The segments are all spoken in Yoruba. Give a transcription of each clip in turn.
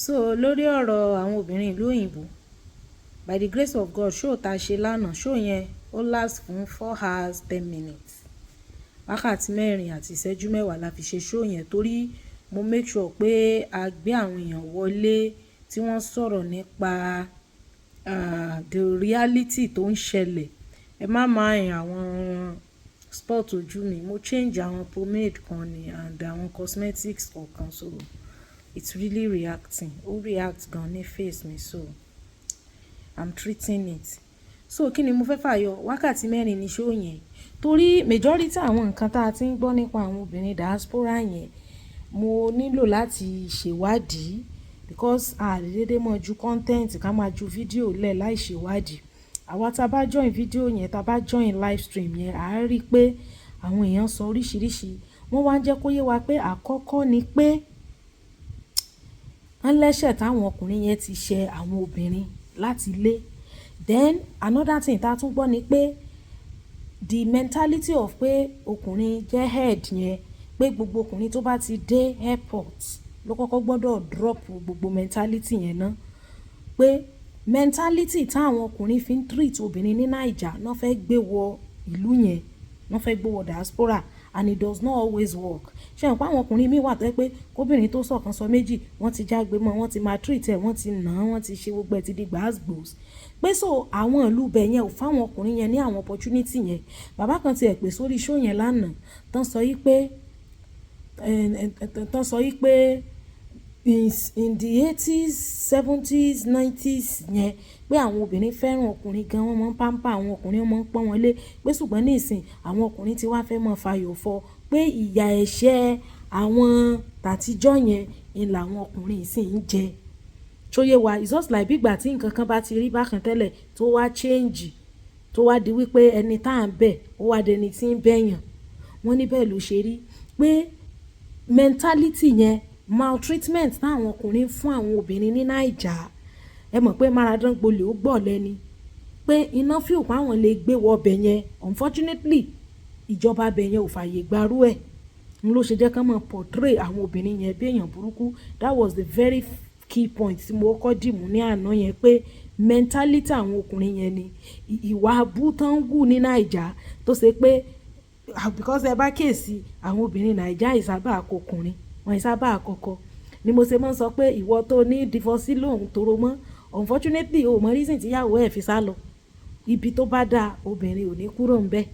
So lórí ọ̀rọ̀ àwọn obìnrin ìlú òyìnbó, by the grace of God, show tá a ṣe lánàá, show yẹn ó last fún 4 hours 10 minutes. Wákàtí 4 àti ìṣẹ́jú 10 la fi ṣe show yẹn torí mo make sure pé a gbé àwọn èèyàn wọlé tí wọ́n sọ̀rọ̀ nípa the reality tó ń ṣẹlẹ̀. Ẹ má máa yin àwọn spot ojú mi, mo change àwọn pomade kan ni and àwọn cosmetics kọ̀ọ̀kan, so it's really reacting, ó react gan ní face mi, so I'm treating it. So kí ni mo fẹ́ fàyọ? Wákàtí 4 ni show yẹn torí majority àwọn nǹkan tá a ti ń gbọ́ nípa àwọn obìnrin diaspora yẹn mo nílò láti ṣèwádìí because a lè dédé mọ́ ju content ká máa ju fídíò lẹ̀ láì ṣèwádìí. Àwa tá bá join fídíò yẹn, tá bá join live stream yẹn, a rí pé àwọn èèyàn sọ oríṣiríṣi. Wọ́n wá ń jẹ́ kó yé wa pé àkọ́kọ́ ni pé wọ́n lẹ́sẹ̀ táwọn ọkùnrin yẹn ti ṣe àwọn obìnrin láti ilé. Then another thing tá tún gbọ́ ni pé the mentality of pé ọkùnrin jẹ́ head yẹn, pé gbogbo ọkùnrin tó bá ti dé airport ló kọ́kọ́ gbọ́dọ̀ drop gbogbo mentality yẹn ná. Pé mentality táwọn ọkùnrin fi ń treat obìnrin ní Naija náà fẹ́ gbé wọ ìlú yẹn, náà fẹ́ gbé wọ diaspora, and it does not always work. Ṣé àwọn ọkùnrin míì wà tó jẹ́ pé kóbìnrin tó sọ̀kan sọ méjì wọ́n ti jágbe mọ́, wọ́n ti máa treat ẹ̀, wọ́n ti nà án, wọ́n ti ṣe gbogbo ẹ̀ ti di gbàásgbòs. Pé so àwọn ìlú bẹ̀ yẹn ò fáwọn ọkùnrin yẹn ní àwọn opportunity yẹn. Bàbá kan ti ẹ̀ pè sórí show yẹn lánàá tán sọ yí pé in the 80s 70s 90s yẹn pé àwọn obìnrin fẹ́ràn ọkùnrin gan, wọ́n máa ń pamper àwọn ọkùnrin, wọ́n máa ń pọ́n wọn lé. Pé ṣùgbọ́n ní ìsìn àwọn ọkùnrin ti wá fẹ́ máa fayọ̀ fọ́ pé ìyà ẹ̀ṣẹ̀ àwọn tàtijọ́ yẹn ni làwọn ọkùnrin ìsìn ń jẹ. Ṣóyé wa, it's just like bí ìgbà tí nǹkan kan bá ti rí bákan tẹ́lẹ̀ tó wá change, tó wá di wípé ẹni tá à ń bẹ̀ ó wá dẹni tí ń bẹ̀yàn. Wọ́n ní bẹ́ẹ̀ ló ṣe rí pé mentality yẹn, maltreatment táwọn ọkùnrin fún àwọn obìnrin ní Naija, ẹ mọ̀ pé máradán gbolè ó gbọ́ lẹ́ni. Pé iná fíò pa àwọn lè gbé wọ ọbẹ̀ yẹn, unfortunately ìjọba bẹ̀ yẹn ò fàyè gbarú ẹ̀. N ló ṣe jẹ́ ká máa portray àwọn obìnrin yẹn bí èèyàn burúkú. That was the very key point tí mo kọ́ dìmú ní àná yẹn, pé mentality àwọn ọkùnrin yẹn ni ìwà abú tán wù ní Naija tó ṣe pé because ẹ bá kíyèsí àwọn obìnrin Naija ìsábà àkọkùnrin, wọn ìsábà àkọ́kọ́. Ni mo ṣe máa ń sọ pé ìwọ tó ní divorce lóhun tóró mọ́, unfortunately o mọ reason tíyàwó ẹ̀ fi sá lọ. Ibi tó bá dáa obìnrin ò ní kúrò ń bẹ̀.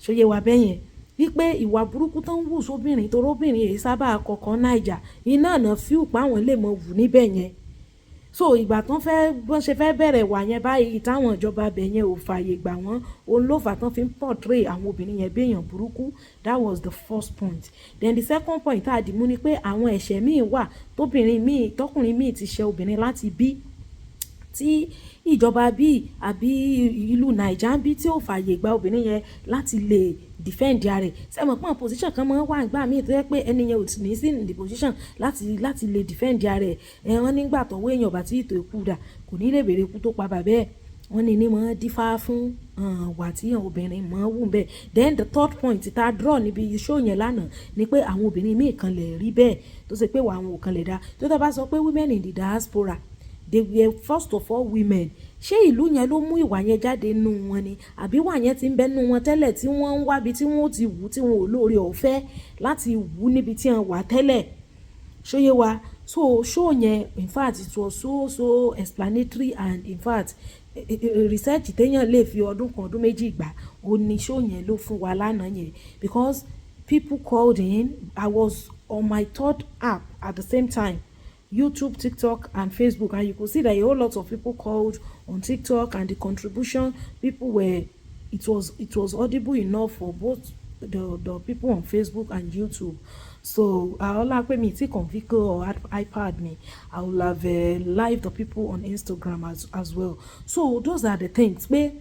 Ṣóyé wa bẹ́yẹn wípé ìwà burúkú tó ń wù sóbìnrin torí obìnrin èyí sábà àkọ́kọ́ Naija iná ọ̀nà fíù pa àwọn lè mọ wù níbẹ̀ yẹn. So ìgbà tán bọ́n ṣe fẹ́ bẹ̀rẹ̀ wà yẹn báyìí táwọn ìjọba bẹ̀ yẹn ò fààyè gbà wọ́n, òun ló fà tán fi ń portray àwọn obìnrin yẹn bí èèyàn burúkú. That was the first point. Then the second point tá a dì mú ni pé àwọn ẹ̀ṣẹ̀ míì wà tọkùnrin míì ti ṣe obìnrin láti bí, tí ìjọba bíi àbí ìlú Naija ń bí tí ò fààyè gba obìnrin yẹn láti lè defend ara rẹ̀. Ṣé mọ̀ pé àwọn position kan máa ń wà nígbà míì tó yẹ pé ẹni yẹn ò tí ní sí in the position láti lè defend ara rẹ̀. Wọ́n nígbà tọ́wọ́ èèyàn bá tí ìtò ikú dà kò ní lè béèrè ikú tó pa bàbá ẹ̀. Wọ́n ní máa dífá fún wà tí obìnrin máa wù bẹ́ẹ̀. Then the third point tá a draw níbi show yẹn lánàá ni pé àwọn obìnrin míì kan lè rí bẹ́ẹ̀ tó ṣe pé wà àwọn ò kan lè dá. Tó tọ́ bá sọ pé women in the diaspora, they were first of all women. Ṣé ìlú yẹn ló mú ìwà yẹn jáde nínú wọn ni? Àbí wà yẹn ti ń bẹ nínú wọn tẹ́lẹ̀ tí wọ́n ń wábi tí wọ́n ti wù tí wọn ò lóore ọ̀fẹ́ láti wù níbi tí wọ́n wà tẹ́lẹ̀. Ṣóyé wa, so show yẹn in fact it was so explanatory, and in fact research téèyàn lè fi ọdún kan ọdún méjì gbà ó ní show yẹn ló fún wa lánàá yẹn, because people called in. I was on my third app at the same time, YouTube, TikTok, and Facebook, and you could see that a whole lot of people called on TikTok, and the contribution people were, it was audible enough for both the people on Facebook and YouTube. So I'll have me vehicle or iPad me. I will have live the people on Instagram as well. So those are the things. Pé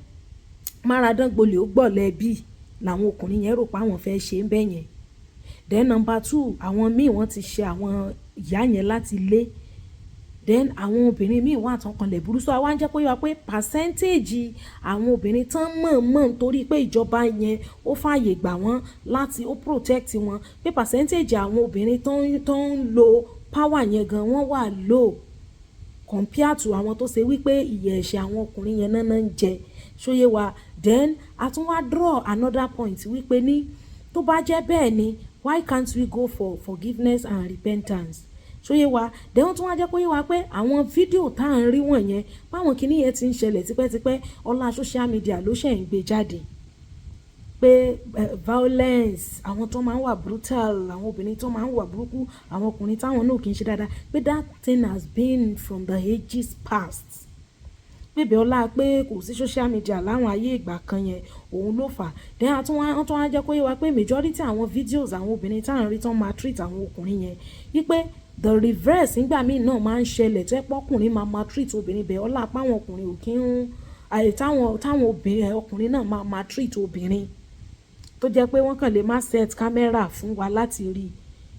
máradán gbolè ó gbọ́lẹ̀ bí làwọn ọkùnrin yẹn rò pé àwọn fẹ́ ṣe ń bẹ̀ yẹn. Then number 2, àwọn míì wọ́n ti ṣe àwọn ìyá yẹn láti lé. Then àwọn obìnrin míì wà tán kanlẹ̀ burú. So àwa ń jẹ́ kó yé wa pé percentage àwọn obìnrin tán mọ̀ nítorí pé ìjọba yẹn ó fààyè gbà wọ́n láti ó protect wọn, pé percentage àwọn obìnrin tó ń lo power yẹn gan wọ́n wà low compare to àwọn tó ṣe wípé ìyà ẹ̀ṣẹ̀ àwọn ọkùnrin yẹn náà ń jẹ ṣóyé wa. Then a tún wá draw another point wípé ní tó bá jẹ́ bẹ́ẹ̀ ni why can't we go for forgiveness and repentance ṣóyé wa. Then wọ́n tún wá jẹ́ kó yé wa pé àwọn fídíò tá à ń rí wọ̀nyẹn báwọn kìíní yẹn ti ń ṣẹlẹ̀ tipẹ́tipẹ́ ọlá social media ló ṣẹ̀ ń gbé jáde pé violence àwọn tó máa ń wà brutal àwọn obìnrin tó máa ń wà burúkú àwọn ọkùnrin táwọn náà kì í ṣe dáadáa pé that thing has been from the ages past bébè ọlá pé kò sí social media láwọn ayé ìgbà kan yẹn òun ló fà. Then wọ́n tún wá jẹ́ kó yé wa pé majority àwọn videos àwọn obìnrin táwọn rí tán máa treat àwọn ọkùnrin yẹn wípé the reverse nígbà míì náà máa ń ṣẹlẹ̀ tó ẹ́ pọ́kùnrin máa treat obìnrin bẹ́ẹ̀ ọlá páwọn ọkùnrin ò kí ń táwọn obìnrin ọkùnrin náà máa treat obìnrin tó jẹ́ pé wọ́n kàn lè má set camera fún wa láti rí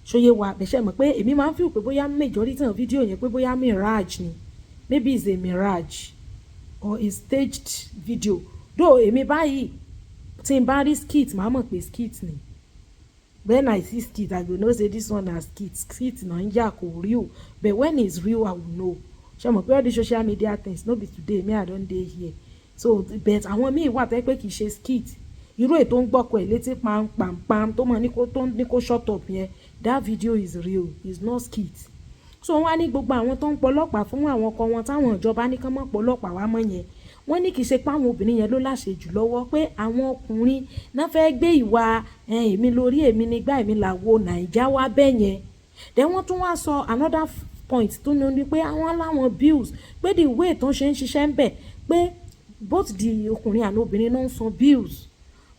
ṣóyé wa bẹ̀ṣẹ̀ mọ̀ pé èmi máa ń feel pé bóyá majority àwọn fídíò yẹn pé bóyá mirage ni maybe it's a mirage or a staged video though èmi báyìí tí n bá rí skit màá mọ̀ pé skit ni when I see skit I go know say this one na skit na ń yà kò real but when it's real I will know ṣe mọ̀ pé all the social media things no be today me I don dey here so but àwọn míì wà tẹ́ pé kì í ṣe skit irú ètò ń gbọ́kọ̀ ẹ̀ létí pam tó mọ̀ ní kó shut up yẹn that video is real is not skit. So wọ́n á ní gbogbo àwọn tó ń pọlọ́pàá fún àwọn ọkọ wọn táwọn ìjọba ní kán mọ́ pọlọ́pàá wá mọ́ yẹn wọ́n ní kì í ṣe pé àwọn obìnrin yẹn ló láṣejù lọ́wọ́ pé àwọn ọkùnrin náà fẹ́ gbé ìwà èmi lórí èmi nígbà èmi làwo nàìjà wá bẹ́ẹ̀ yẹn. Then wọ́n tún wá sọ another point tó ní pé àwọn láwọn bills pé the way tó ń ṣe ń ṣiṣẹ́ ń bẹ̀ pé both the ọkùnrin àti obìnrin náà ń san bills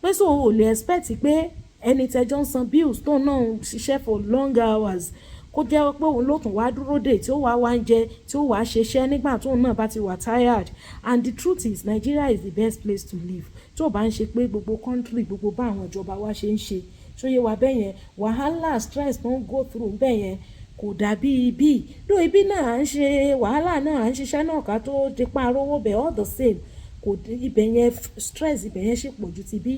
pé so o lè expect pé ẹni tẹjọ́ ń san bills tó náà ń ṣiṣẹ́ for long hours kó jẹ́ pé òun ló tún wá dúró dè tí ó wá ń jẹ tí ó wá ṣeṣẹ́ nígbà tóun náà bá ti wà tired. And the truth is Nigeria is the best place to live tí ó bá ń ṣe pé gbogbo country gbogbo bá àwọn ìjọba wa ṣe ń ṣe ṣóyè wa bẹ́ẹ̀ yẹn wàhálà stress tó ń go through bẹ́ẹ̀ yẹn kò dàbí ibi ló ibi náà à ń ṣe wàhálà náà à ń ṣiṣẹ́ náà ká tó dípa rówó bẹ̀ all the same kò ibẹ̀ yẹn stress ibẹ̀ yẹn ṣe pọ̀ ju ti bí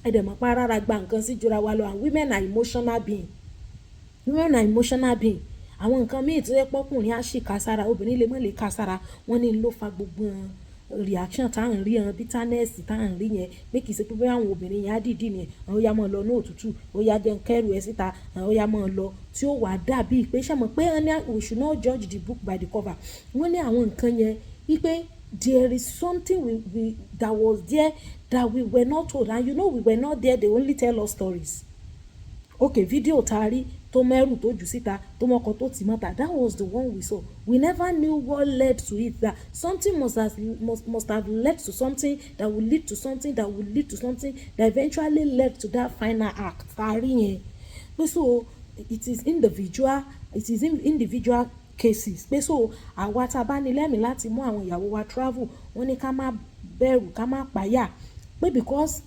ẹ̀dẹ̀mọ̀pá rárá gba nǹkan sí jura wa lọ and women are emotional being àwọn nǹkan míì tó yẹ pọ́kùnrin á sì ká sára obìnrin lè mọ̀ lè ká sára wọ́n ní ló fa gbogbo reaction tá à ń rí bitterness tá à ń rí yẹn pé kì í ṣe pé bóyá àwọn obìnrin yẹn á dìídì ni àwọn ó yá mọ́ lọ ní òtútù ó yá jẹun kẹrù ẹ síta àwọn ó yá mọ́ lọ tí ó wà dàbí pé ṣàmọ̀ pé we should not judge the book by the cover wọ́n ní àwọn nǹkan yẹn wípé there is something that was there that we were not told and we were not there they only tell us stories. Okay, video tari tó mẹ́rù tó jù síta tó mọ́kọ tó tì mọ́ta that was the one we saw. We never knew what led to it, that something must have led to something that will lead to something that will lead to something that eventually led to that final act tari yẹn. So it is individual cases pé so àwa tá a bá ní lẹ́mìí láti mú àwọn ìyàwó wa travel wọ́n ní ká má bẹ̀rù ká má páyà pé because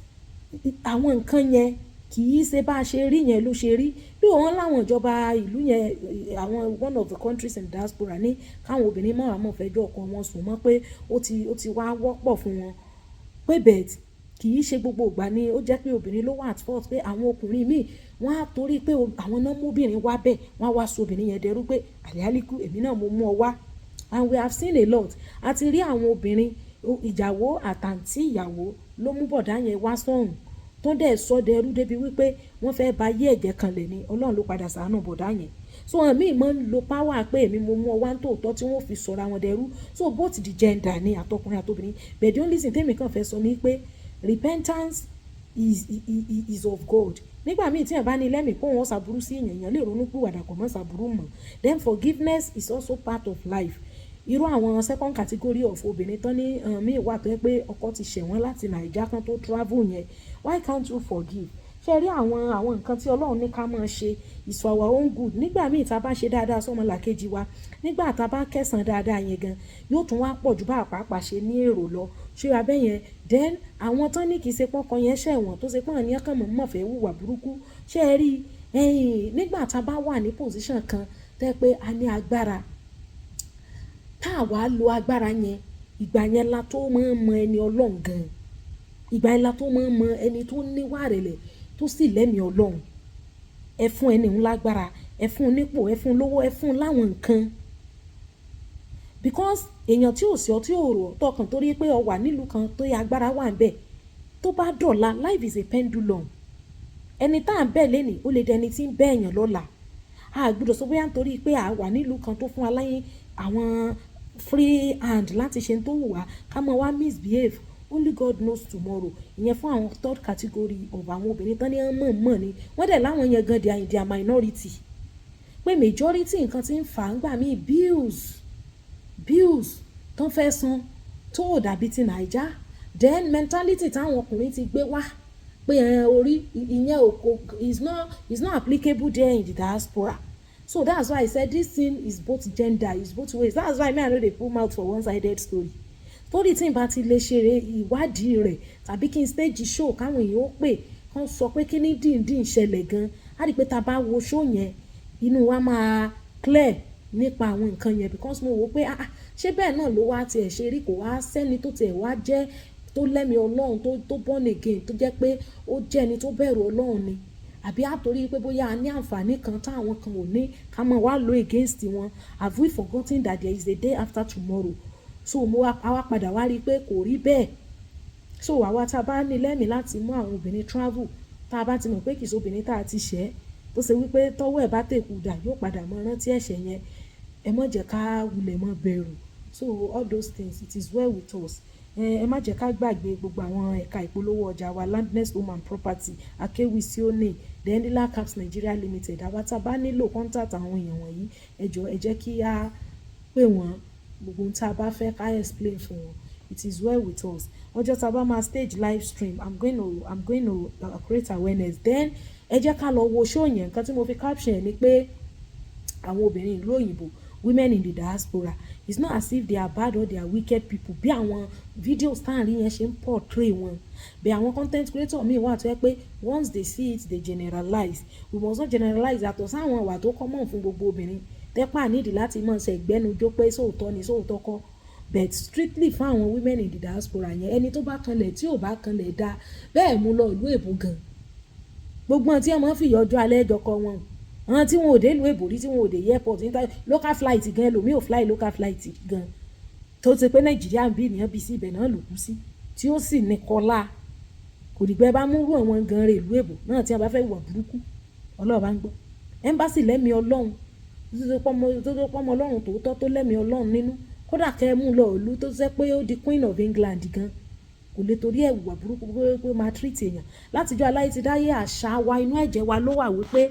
àwọn nǹkan yẹn kì í ṣe bá a ṣe rí yẹn ló ṣe rí bí wọ́n láwọn ìjọba ìlú yẹn àwọn one of the countries in diaspora ní káwọn obìnrin mọ́ àmọ́ fẹjọ́ ọkọ wọn sùn mọ́ pé ó ti wá wọ́pọ̀ fún wọn pé bẹ́ẹ̀ kì í ṣe gbogbo ìgbà ni ó jẹ́ pé obìnrin ló wà at fault pé àwọn ọkùnrin míì wọ́n á torí pé àwọn náà mú obìnrin wá bẹ́ẹ̀ wọ́n á wá so obìnrin yẹn dẹrú pé àlẹ́álíkù èmi náà mo mú ọ wá and we have seen a lot a ti rí àwọn obìnrin ìyàwó àtàǹtí ìyàwó ló mú bọ̀dá yẹn wá sọ́hùn tó dẹ̀ sọ dẹrú débi wípé wọ́n fẹ́ ba yé ẹ̀jẹ̀ kan lẹ̀ ní ọlọ́run ló padà ṣàánú bọ̀dá yẹn so àwọn míì máa ń lo power pé èmi mo mú ọ wá ń tòótọ́ tí wọ́n fi sọ̀rọ̀ àwọn dẹrú so both the gender ni àtọkùnrin àtobìnrin but the only thing tèmi kàn fẹ́ sọ ni pé repentance is of God. Nígbà míì tí èèyàn bá ní lẹ́mìí pé wọ́n ṣàbúrú sí èèyàn lè ronú pìwàdà kò mọ́ ṣàbúrú mọ́ then forgiveness is also part of life. Irú àwọn second category of obìnrin tán ní míì wà tó yẹ pé ọkọ ti ṣẹ̀ wọ́n láti nàìjà kan tó travel yẹn why can't you forgive? Ṣé rí àwọn nǹkan tí Ọlọ́run ní ká máa ṣe is for our own good. Nígbà míì tá a bá ṣe dáadáa sọ́mọlàkejì wa nígbà tá a bá kẹsàn dáadáa yẹn gan yóò tún wá pọ̀ ju bá àpapà ṣe ní èrò lọ ṣé abẹ́ yẹn then àwọn tán ní kì í ṣe pọ́kàn yẹn ṣẹ̀wọ̀n tó ṣe pọ́n ní ọkàn mọ̀ fẹ́ hùwà burúkú ṣé ẹ rí nígbà tá a bá wà ní position kan tẹ́ pé a ní agbára tá a wá lo agbára yẹn ìgbà yẹn la tó máa ń mọ ẹni Ọlọ́run gan ìgbà yẹn la tó máa ń mọ ẹni tó níwà rẹ̀lẹ̀ tó sì lẹ́mìí Ọlọ́run ẹ fún ẹni ń lágbára ẹ fún nípò, ẹ fún lówó, ẹ fún láwọn nǹkan. Because èèyàn tí ò sí ọ tí ò rò tọkàn torí pé ọ wà nílùú kan tó yẹ agbára wà ń bẹ̀ tó bá dọ̀la life is a pendulum. Ẹni tá à ń bẹ̀ lénìí ó lè dẹni tí ń bẹ̀ èèyàn lọ́la. A gbọ́dọ̀ sọ bóyá nítorí pé a wà nílùú kan tó fún wa láyé àwọn free hand láti ṣe tó wù wá ká mọ wá misbehave. Only God knows tomorrow. Ìyẹn fún àwọn third category of àwọn obìnrin tán ní mọ̀ ni wọ́n dẹ̀ láwọn yẹn gan they are minority. Pé majority nǹkan tí ń fà ń gbà mí bills tán fẹ́ san tó ò dàbí ti Naija. Then mentality táwọn ọkùnrin ti gbé wá pé orí ìyẹn is not applicable there in the diaspora. So that's why I said this thing is both gender, is both ways. That's why me I no dey put mouth for one-sided story. Torí tí n bá ti lè ṣe ìwádìí rẹ̀ tàbí kí n stage show káwọn èèyàn ó pè kán sọ pé kí ní dìndín ṣẹlẹ̀ gan, á rí pé tá bá wo show yẹn inú wa máa clear nípa àwọn nǹkan yẹn because mo wò pé ṣé bẹ́ẹ̀ náà ló wá tiẹ̀ ṣe rí kò wá sẹ́ni tó tiẹ̀ wá jẹ́ tó lẹ́mi Ọlọ́run tó born again tó jẹ́ pé ó jẹ́ ẹni tó bẹ̀rù Ọlọ́run ni àbí àtòrí pé bóyá a ní àǹfààní kan táwọn kan ò ní ká mọ̀ wá lo against wọn. Have we forgotten that there is a day after tomorrow? So àwa padà wá rí i pé kò rí bẹ́ẹ̀. So àwa tá a bá ní lẹ́mìí láti mú àwọn obìnrin travel tá a bá ti mọ̀ pé kìí ṣe obìnrin tá a ti ṣẹ́ tó ṣe wípé tọ́wọ́ ẹ̀ bá tèkù dà yóò padà mọ rántí ẹ̀ṣẹ̀ yẹn ẹ má jẹ́ ká wulẹ̀ mọ́ bẹ̀rù. So all those things it is well with us. Ẹ má jẹ́ ká gbàgbé gbogbo àwọn ẹ̀ka ìpolówó ọjà wa Landness Home and Property Akewi Sioni The Dealer Caps Nigeria Limited. Àwa tá a bá nílò contact àwọn èèyàn wọ̀nyí ẹ jọ̀ọ́ ẹ jẹ́ kí a pè wọ́n gbogbo ohun tá a bá fẹ́ ká explain fún wọn. It is well with us. Ọjọ́ tá a bá máa stage live stream I'm going to create awareness. Then ẹ jẹ́ ká lọ wo show yẹn. Nǹkan tí mo fi caption ni pé àwọn obìnrin ìlú òyìnbó women in the diaspora, it's not as if they are bad or they are wicked people bí àwọn videos tá à ń rí yẹn ṣe ń portray wọn. Bí àwọn content creator míì wà tó yẹ pé once they see it they generalize. We must not generalize àtọ̀ sáwọn ìwà tó common fún gbogbo obìnrin tẹ́pà nídìí láti mọ̀ ṣe ìgbẹ́nujó pé sóòótọ́ ni sóòótọ́ kọ́. But strictly fún àwọn women in the diaspora yẹn ẹni tó bá kanlẹ̀ tí ò bá kanlẹ̀ dá bẹ́ẹ̀ mú lọ ìlú èbó gan. Gbogbo wọn tí wọn máa ń fi ìyọjọ́ alẹ́ jọkọ wọn àwọn tí wọn ò dé ìlú èbó rí tí wọn ò dé airport local flight gan ẹlòmíì ò fly local flight gan tó ṣe pé Nàìjíríà ń bí ènìyàn bí sí ibẹ̀ náà ló kú sí tí ó sì ní kọlá kò dìgbẹ́ bá mú rú àwọn gan rè ìlú èbó náà tí wọn bá fẹ́ wà burúkú Ọlọ́run bá ń gbọ́ embassy lẹ́mìí Ọlọ́run tó pọ́nmọ Ọlọ́run tòótọ́ tó lẹ́mìí Ọlọ́run nínú kódà kẹ́ ẹ mú lọ ìlú tó ṣe pé ó di Queen of England gan kò lè torí ẹ̀ wà burúkú pé máa treat èèyàn látijọ́ aláyé ti dáyé àṣà wa inú ẹ̀jẹ̀ wa ló wà wípé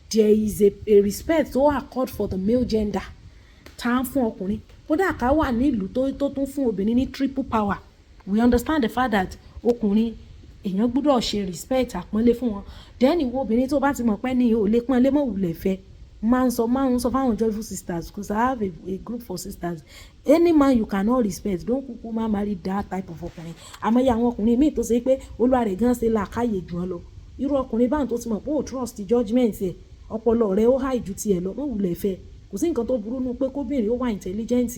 there is a respect to accord for the male gender tá ń fún ọkùnrin kódà ká wà nílùú tó tún fún obìnrin ní triple power. We understand the fact that ọkùnrin èèyàn gbọ́dọ̀ ṣe respect àpọ́nlé fún wọn. Then ìwọ obìnrin tó bá ti mọ̀ pé ní o lè pọ́nlé mọ́ wulẹ̀ fẹ́ máa ń sọ fáwọn joyful sisters because I have a group for sisters. Any man you cannot respect don't kúkú má marry that type of ọkùnrin. Àmọ́ ya àwọn ọkùnrin míì tó ṣe pé olúwa rẹ̀ gan ṣe làákàyè jù ọ́ lọ irú ọkùnrin báwọn tó ti mọ̀ pé ó trust judgement ẹ̀ ọpọlọ rẹ̀ ó high ju tiẹ̀ lọ mọ́ wulẹ̀ fẹ́ kò sí nǹkan tó burú nù pé kóbìnrin ó wà intelligent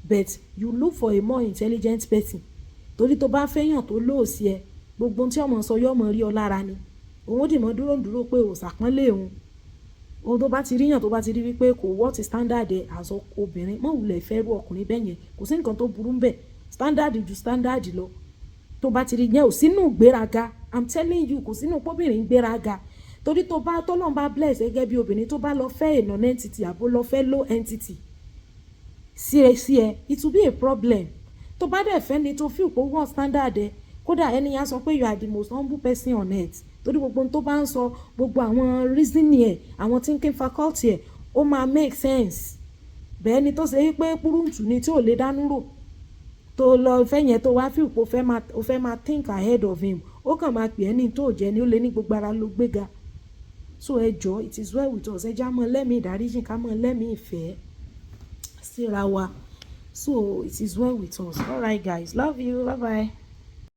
but you look for a more intelligent person torí tó bá fẹ́yàn tó lóòsì ẹ gbogbo tí ọmọ sọ yọ ọmọ rí ọ lára ni òun ó dì mọ́ dúró pé ò sàpọ́nlé òun tó bá ti ríyàn tó bá ti rí wípé kò wọ́ọ̀tì standard ẹ̀ àzọ obìnrin mọ́ wulẹ̀ fẹ́ rú ọkùnrin bẹ́ẹ̀ yẹn kò sí nǹkan tó burú ń bẹ̀ standard ju standard lọ tó bá ti rí yẹn ò sínú gbéraga I'm telling you kò sínú pọ́bìnrin gbéraga torí tó bá tọ́lọ́n bá bless gẹ́gẹ́ bí obìnrin tó bá lọ fẹ́ a non-entity àbó lọ fẹ́ low entity sí ẹ it will be a problem. Tó bá dẹ̀ fẹ́ ni tó feel pé wọ́n standard ẹ kódà ẹni yẹn sọ pé you are the most humble person on earth torí gbogbo tó bá ń sọ gbogbo àwọn reasoning ẹ àwọn thinking faculty ẹ ó máa make sense. Bẹ́ẹ̀ ni tó ṣe wípé púrúǹtù ni tí ò lè dánú rò tó lọ fẹ́ yẹn tó wá feel pé ó fẹ́ máa think ahead of him ó kàn máa pè é ní tó jẹ́ ni ó lè ní gbogbo ara ló gbéga. So ẹ jọ̀ọ́ it is well with us ẹ já mọ́ lẹ́mìí ìdáríjì ká mọ́ lẹ́mìí ìfẹ́ síra wa. So it is well with us. All right guys, love you, bye bye.